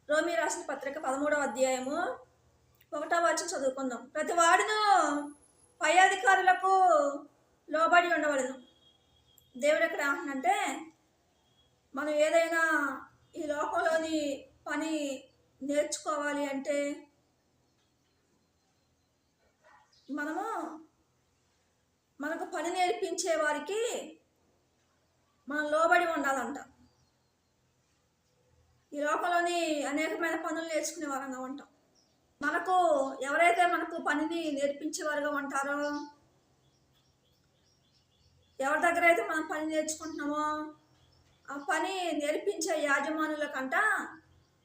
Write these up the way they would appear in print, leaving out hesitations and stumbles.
రోమీ రాసిన పత్రిక 13వ అధ్యాయము 1వ వచనం చదువుకుందాం. ప్రతి వాడును పై అధికారులకు లోబడి ఉండవలను. దేవుడు ఎక్కడ ఏమంటున్నంటే, మనం ఏదైనా ఈ లోకంలోని పని నేర్చుకోవాలి అంటే మనకు పని నేర్పించే వారికి మనం లోబడి ఉండాలంట. ఈ లోకంలోని అనేకమైన పనులు నేర్చుకునే వారంగా ఉంటాం. ఎవరైతే మనకు పనిని నేర్పించేవారుగా ఉంటారో, ఎవరి దగ్గర అయితే మనం పని నేర్చుకుంటున్నామో ఆ పని నేర్పించే యాజమానుల కంట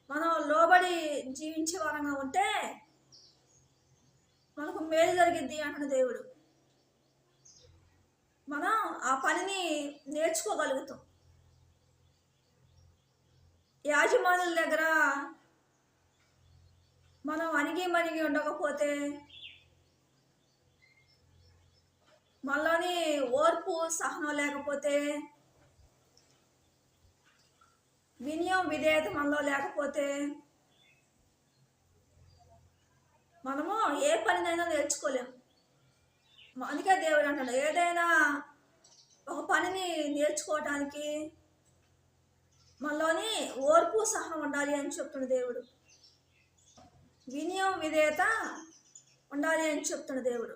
మనం లోబడి జీవించే వారంగా ఉంటే మనకు మేలు జరిగిద్ది అంటున్న దేవుడు. మనం ఆ పనిని నేర్చుకోగలుగుతాం. యాజమానుల దగ్గర మనం అణిగి మణిగి ఉండకపోతే, మనలోని ఓర్పు సహనం లేకపోతే, వినయం విధేయత మనలో లేకపోతే మనము ఏ పనినైనా నేర్చుకోలేము. అందుకే దేవుడు అంటాడు, ఏదైనా ఒక పనిని నేర్చుకోవటానికి మనలోని ఓర్పు సహనం ఉండాలి అని చెప్తున్న దేవుడు. వినయం విధేయత ఉండాలి అని చెప్తున్న దేవుడు.